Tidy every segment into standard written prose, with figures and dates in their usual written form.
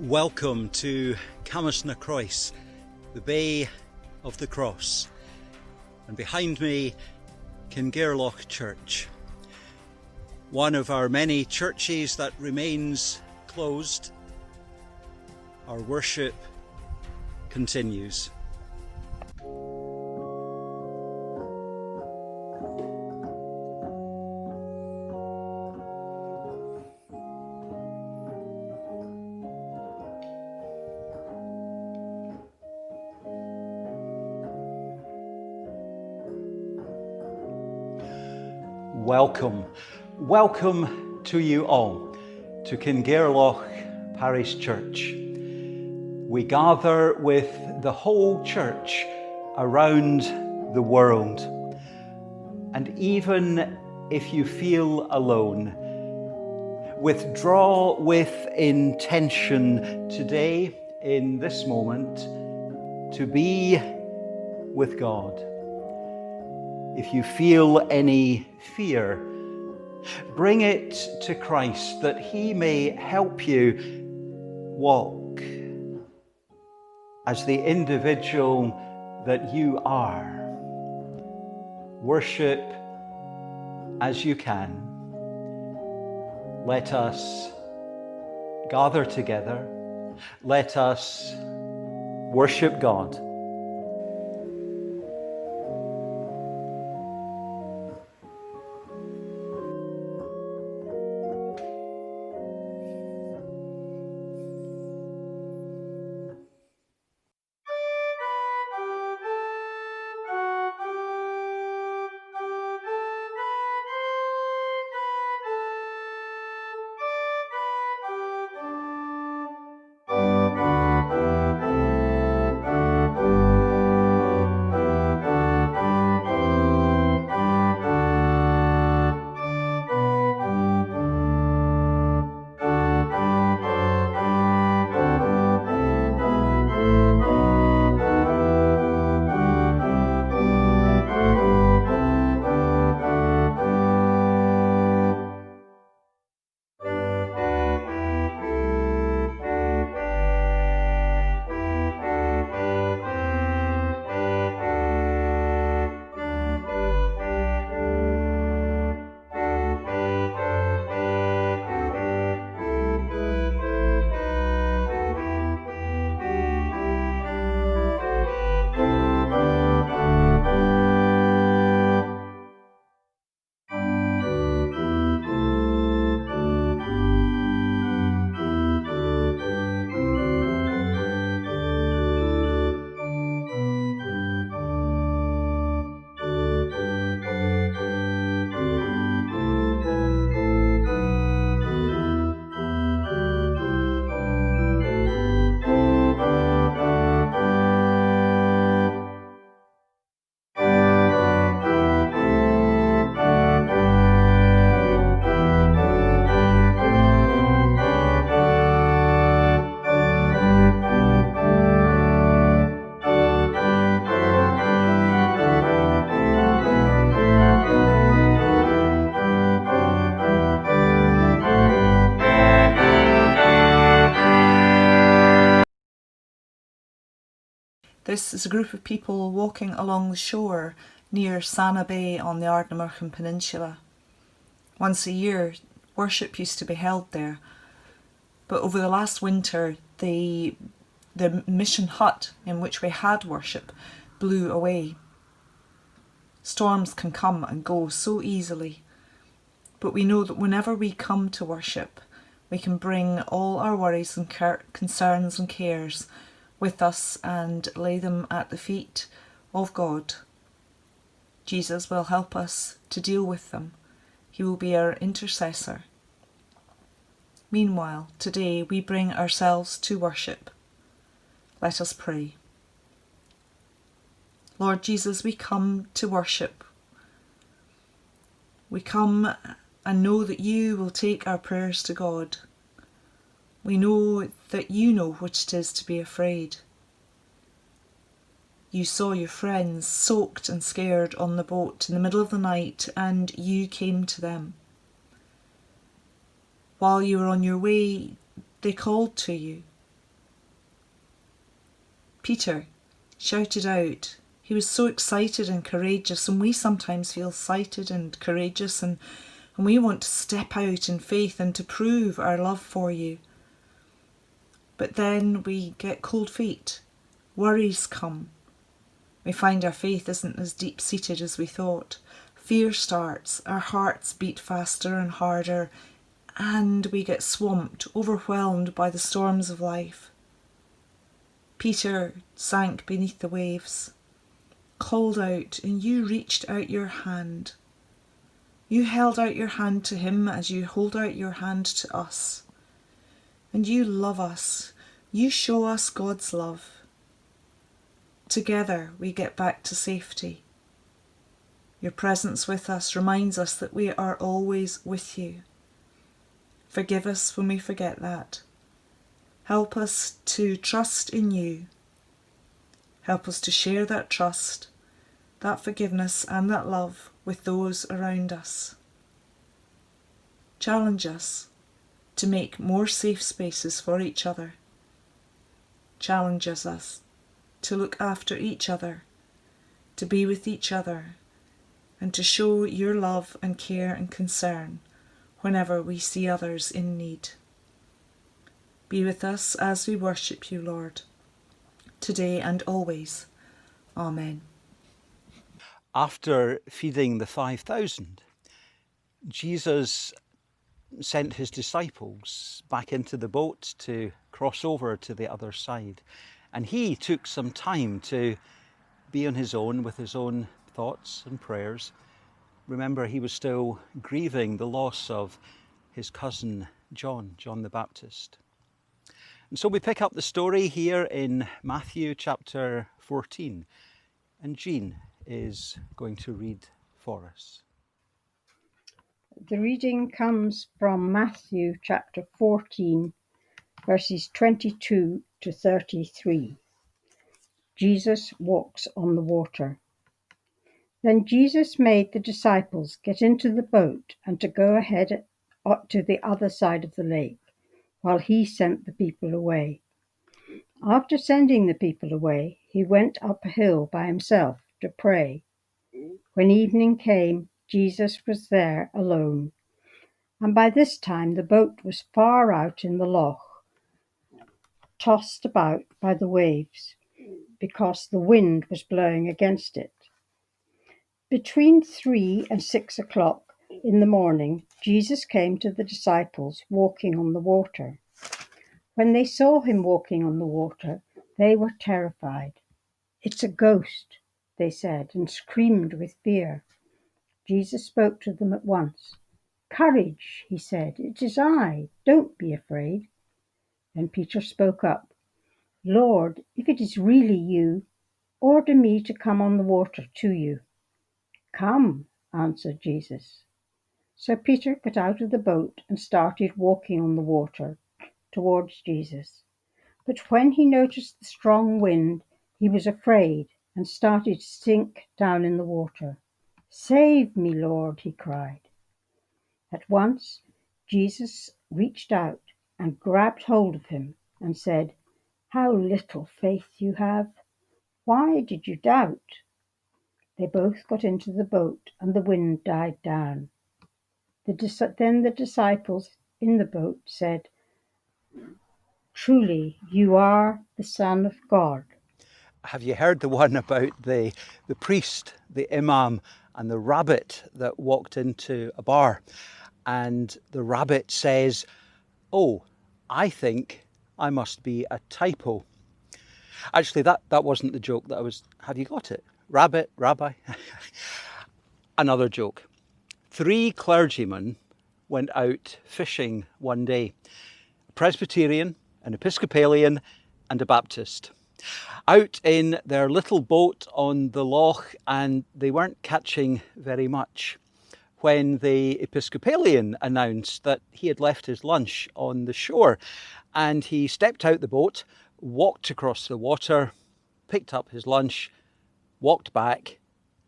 Welcome to Ardnamurchan, the Bay of the Cross, and behind me Kingairloch Church, one of our many churches that remains closed. Our worship continues. Welcome to you all to Kingairloch Parish Church. We gather with the whole church around the world. And even if you feel alone, withdraw with intention today in this moment to be with God. If you feel any fear, bring it to Christ that He may help you walk as the individual that you are. Worship as you can. Let us gather together. Let us worship God. This is a group of people walking along the shore near Sana Bay on the Ardnamurchan Peninsula. Once a year, worship used to be held there, but over the last winter, the mission hut in which we had worship blew away. Storms can come and go so easily, but we know that whenever we come to worship, we can bring all our worries and concerns and cares with us and lay them at the feet of God. Jesus will help us to deal with them. He will be our intercessor. Meanwhile, today we bring ourselves to worship. Let us pray. Lord Jesus, we come to worship. We come and know that you will take our prayers to God. We know that you know what it is to be afraid. You saw your friends soaked and scared on the boat in the middle of the night, and you came to them. While you were on your way, they called to you. Peter shouted out. He was so excited and courageous, and we sometimes feel excited and courageous, and we want to step out in faith and to prove our love for you. But then we get cold feet. Worries come. We find our faith isn't as deep-seated as we thought. Fear starts, our hearts beat faster and harder, and we get swamped, overwhelmed by the storms of life. Peter sank beneath the waves, called out, and you reached out your hand. You held out your hand to him as you hold out your hand to us. And you love us. You show us God's love. Together we get back to safety. Your presence with us reminds us that we are always with you. Forgive us when we forget that. Help us to trust in you. Help us to share that trust, that forgiveness and that love with those around us. Challenge us to make more safe spaces for each other. Challenges us to look after each other, to be with each other, and to show your love and care and concern whenever we see others in need. Be with us as we worship you, Lord, today and always. Amen. After feeding the 5,000, Jesus sent his disciples back into the boat to cross over to the other side. And he took some time to be on his own with his own thoughts and prayers. Remember, he was still grieving the loss of his cousin John the Baptist. And so we pick up the story here in Matthew chapter 14, and Jean is going to read for us. The reading comes from Matthew chapter 14, verses 22 to 33. Jesus walks on the water. Then Jesus made the disciples get into the boat and to go ahead to the other side of the lake, while he sent the people away. After sending the people away, he went up a hill by himself to pray. When evening came, Jesus was there alone. And by this time the boat was far out in the loch, tossed about by the waves, because the wind was blowing against it. Between 3 and 6 o'clock in the morning, Jesus came to the disciples walking on the water. When they saw him walking on the water, they were terrified. "It's a ghost," they said, and screamed with fear. Jesus spoke to them at once. "Courage," he said, "it is I. Don't be afraid." Then Peter spoke up. "Lord, if it is really you, order me to come on the water to you." "Come," answered Jesus. So Peter got out of the boat and started walking on the water towards Jesus. But when he noticed the strong wind, he was afraid and started to sink down in the water. "Save me, Lord," he cried. At once, Jesus reached out and grabbed hold of him and said, "How little faith you have! Why did you doubt?" They both got into the boat and the wind died down. Then the disciples in the boat said, "Truly, you are the Son of God." Have you heard the one about the priest, the imam, and the rabbit that walked into a bar? And the rabbit says, "Oh, I think I must be a typo." Actually, that wasn't the joke that I was... Have you got it? Rabbit, rabbi. Another joke. 3 clergymen went out fishing one day. A Presbyterian, an Episcopalian, and a Baptist. Out in their little boat on the loch, and they weren't catching very much when the Episcopalian announced that he had left his lunch on the shore, and he stepped out the boat, walked across the water, picked up his lunch, walked back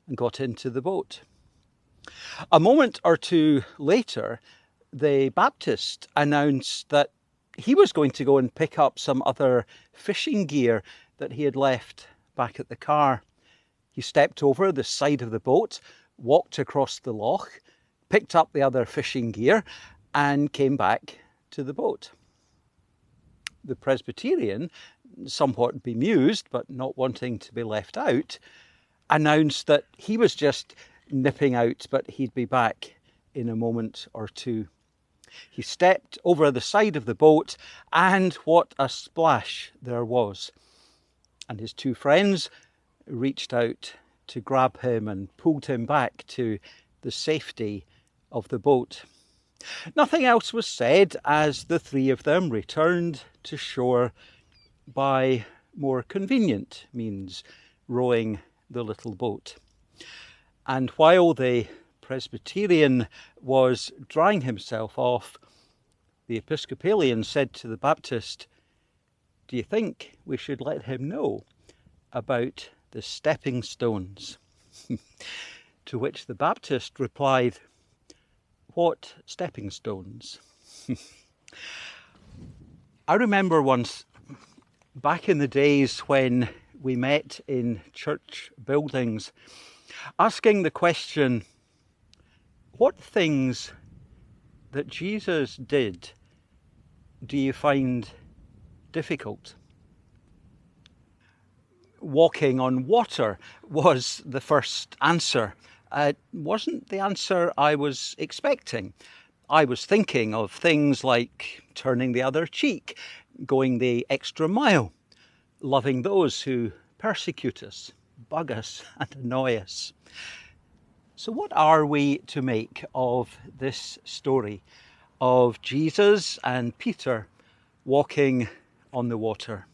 and got into the boat. A moment or two later, the Baptist announced that he was going to go and pick up some other fishing gear that he had left back at the car. He stepped over the side of the boat, walked across the loch, picked up the other fishing gear, and came back to the boat. The Presbyterian, somewhat bemused but not wanting to be left out, announced that he was just nipping out, but he'd be back in a moment or two. He stepped over the side of the boat, and what a splash there was. And his two friends reached out to grab him and pulled him back to the safety of the boat. Nothing else was said as the three of them returned to shore by more convenient means, rowing the little boat. And while the Presbyterian was drying himself off, the Episcopalian said to the Baptist, "Do you think we should let him know about the stepping stones?" To which the Baptist replied, "What stepping stones?" I remember once, back in the days when we met in church buildings, asking the question, what things that Jesus did do you find difficult? Walking on water was the first answer. It wasn't the answer I was expecting. I was thinking of things like turning the other cheek, going the extra mile, loving those who persecute us, bug us and annoy us. So what are we to make of this story of Jesus and Peter walking on the water?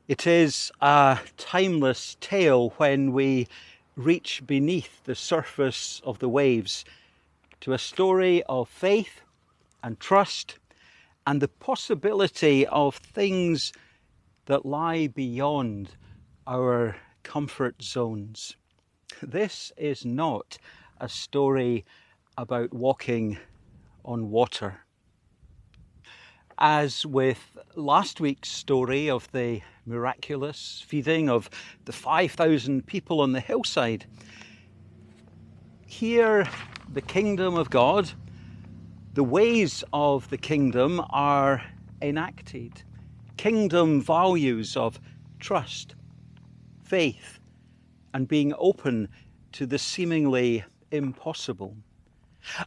It is a timeless tale when we reach beneath the surface of the waves to a story of faith and trust and the possibility of things that lie beyond our comfort zones. This is not a story about walking on water. As with last week's story of the miraculous feeding of the 5,000 people on the hillside, here the kingdom of God, the ways of the kingdom are enacted. Kingdom values of trust, faith, and being open to the seemingly impossible.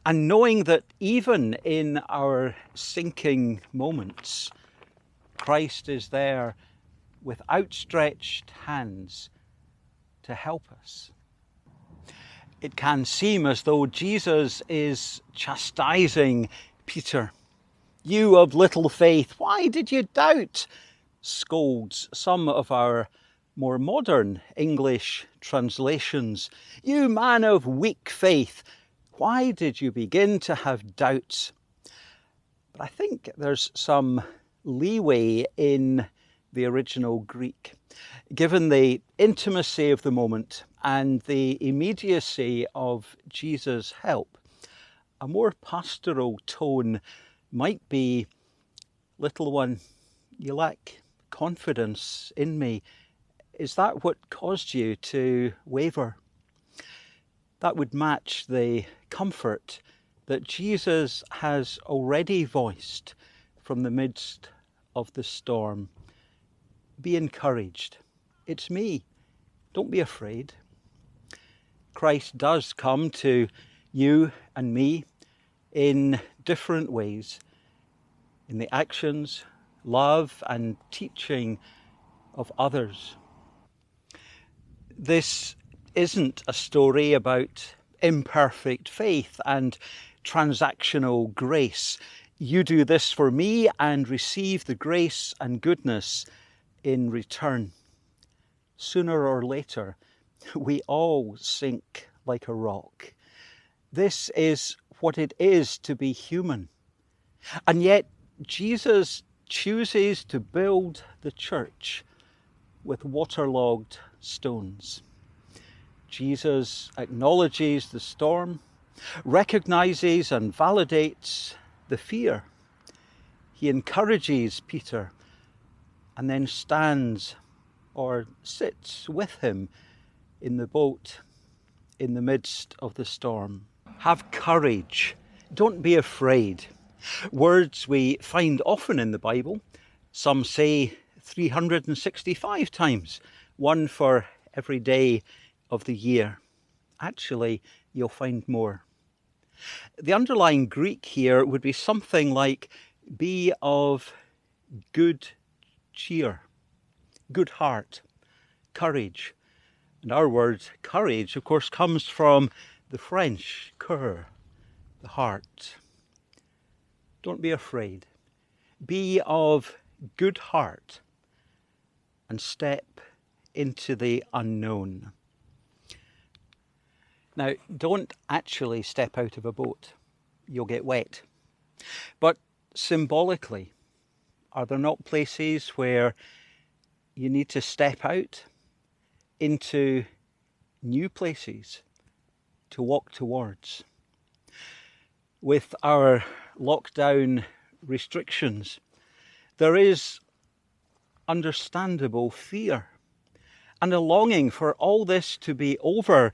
And knowing that even in our sinking moments, Christ is there with outstretched hands to help us. It can seem as though Jesus is chastising Peter. "You of little faith, why did you doubt?" scolds some of our more modern English translations. "You man of weak faith, why did you begin to have doubts?" But I think there's some leeway in the original Greek, given the intimacy of the moment and the immediacy of Jesus' help. A more pastoral tone might be, "Little one, you lack confidence in me. Is that what caused you to waver?" That would match the comfort that Jesus has already voiced from the midst of the storm. Be encouraged. It's me. Don't be afraid. Christ does come to you and me in different ways, in the actions, love, and teaching of others. This isn't a story about imperfect faith and transactional grace. You do this for me and receive the grace and goodness in return. Sooner or later, we all sink like a rock. This is what it is to be human. And yet, Jesus chooses to build the church with waterlogged stones. Jesus acknowledges the storm, recognizes and validates the fear. He encourages Peter and then stands or sits with him in the boat in the midst of the storm. Have courage. Don't be afraid. Words we find often in the Bible. Some say 365 times, one for every day of the year. Actually, you'll find more. The underlying Greek here would be something like be of good cheer, good heart, courage. And our word courage, of course, comes from the French cœur, the heart. Don't be afraid. Be of good heart and step into the unknown. Now, don't actually step out of a boat. You'll get wet. But symbolically, are there not places where you need to step out into new places to walk towards? With our lockdown restrictions, there is understandable fear and a longing for all this to be over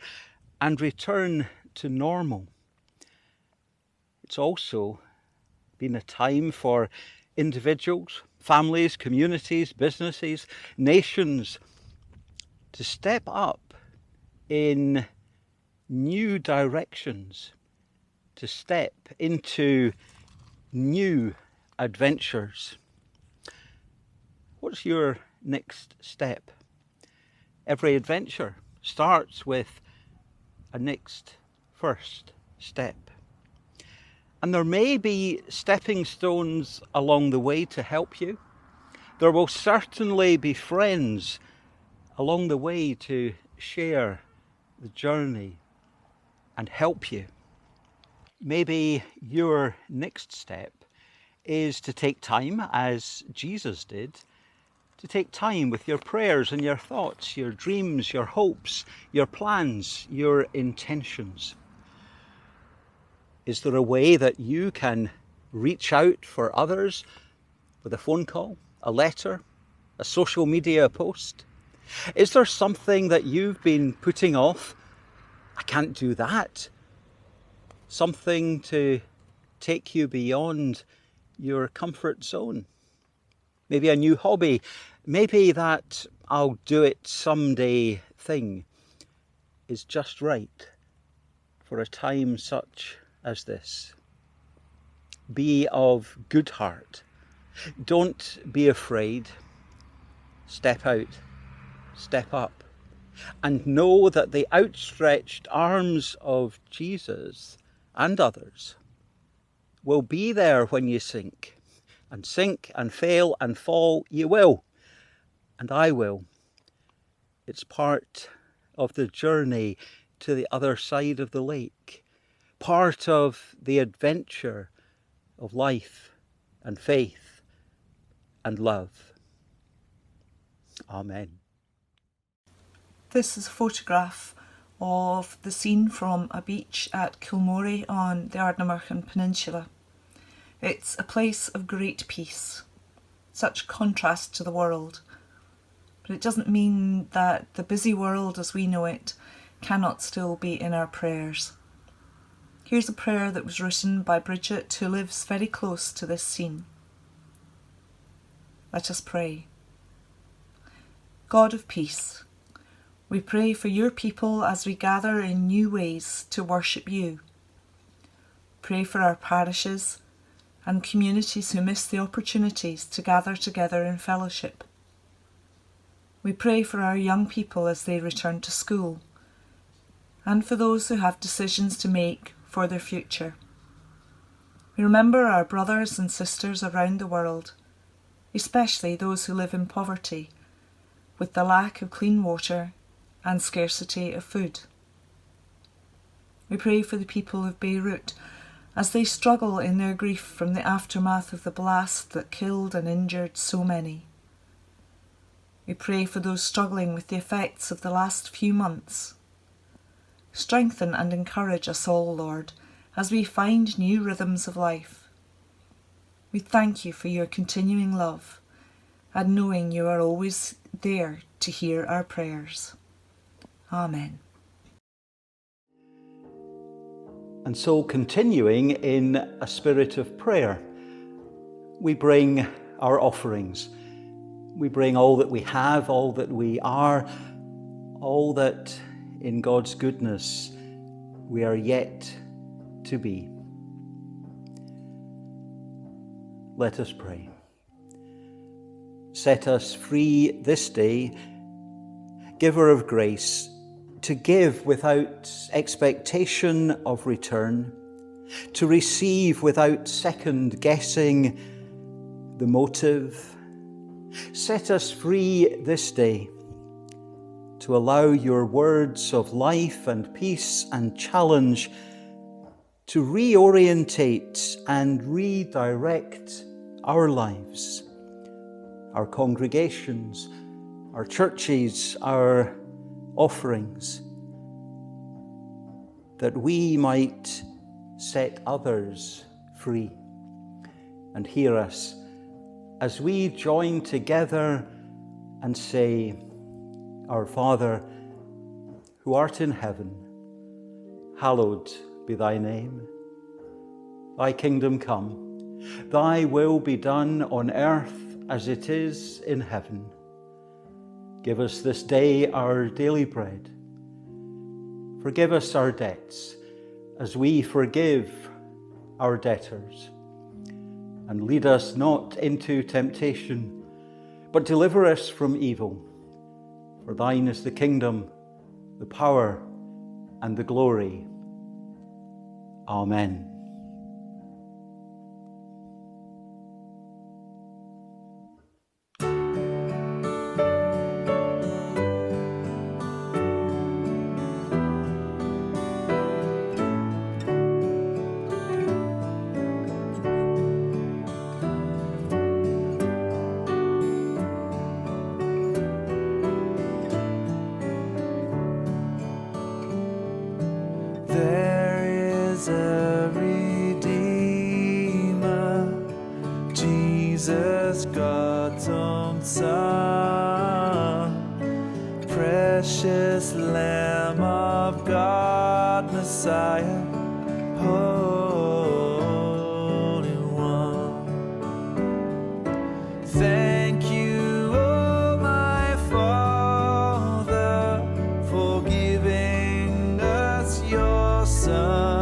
and return to normal. It's also been a time for individuals, families, communities, businesses, nations to step up in new directions, to step into new adventures. What's your next step? Every adventure starts with a next first step. And there may be stepping stones along the way to help you. There will certainly be friends along the way to share the journey and help you. Maybe your next step is to take time, as Jesus did, to take time with your prayers and your thoughts, your dreams, your hopes, your plans, your intentions. Is there a way that you can reach out for others with a phone call, a letter, a social media post? Is there something that you've been putting off? I can't do that. Something to take you beyond your comfort zone. Maybe a new hobby. Maybe that I'll do it someday thing is just right for a time such as this. Be of good heart. Don't be afraid. Step out. Step up. And know that the outstretched arms of Jesus and others will be there when you sink and fail and fall. You will, and I will. It's part of the journey to the other side of the lake, part of the adventure of life and faith and love. Amen. This is a photograph of the scene from a beach at Kilmorey on the Ardnamurchan Peninsula. It's a place of great peace, such contrast to the world. But it doesn't mean that the busy world as we know it cannot still be in our prayers. Here's a prayer that was written by Bridget, who lives very close to this scene. Let us pray. God of peace, we pray for your people as we gather in new ways to worship you. Pray for our parishes and communities who miss the opportunities to gather together in fellowship. We pray for our young people as they return to school, and for those who have decisions to make for their future. We remember our brothers and sisters around the world, especially those who live in poverty, with the lack of clean water and scarcity of food. We pray for the people of Beirut as they struggle in their grief from the aftermath of the blast that killed and injured so many. We pray for those struggling with the effects of the last few months. Strengthen and encourage us all, Lord, as we find new rhythms of life. We thank you for your continuing love and knowing you are always there to hear our prayers. Amen. And so, continuing in a spirit of prayer, we bring our offerings. We bring all that we have, all that we are, all that in God's goodness we are yet to be. Let us pray. Set us free this day, Giver of grace, to give without expectation of return, to receive without second guessing the motive. Set us free this day to allow your words of life and peace and challenge to reorientate and redirect our lives, our congregations, our churches, our offerings, that we might set others free. And hear us as we join together and say, Our Father, who art in heaven, hallowed be thy name. Thy kingdom come, thy will be done on earth as it is in heaven. Give us this day our daily bread. Forgive us our debts, as we forgive our debtors. And lead us not into temptation, but deliver us from evil. For thine is the kingdom, the power, and the glory. Amen. A Redeemer, Jesus, God's own Son, precious Lamb of God, Messiah, Holy One. Thank you, oh my Father, for giving us your Son.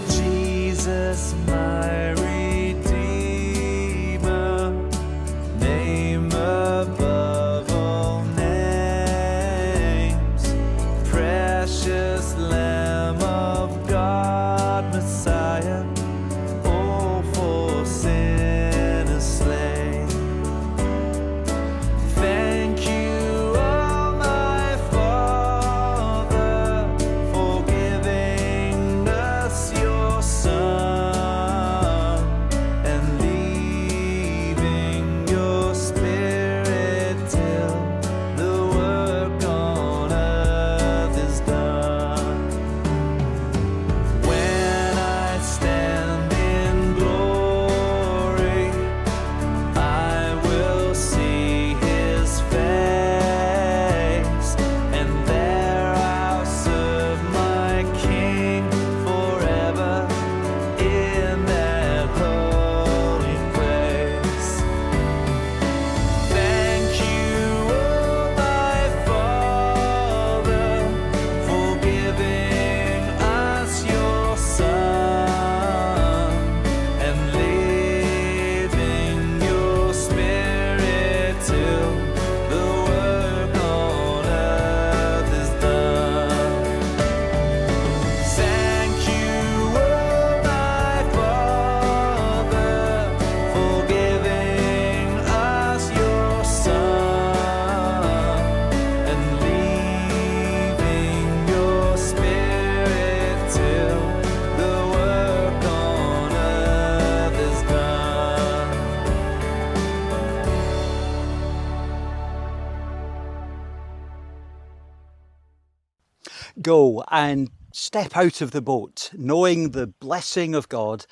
Jesus, my go and step out of the boat, knowing the blessing of God,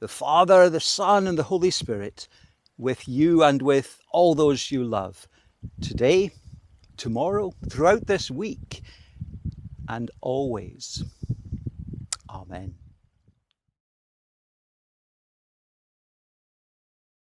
the Father, the Son, and the Holy Spirit, with you and with all those you love, today, tomorrow, throughout this week, and always. Amen.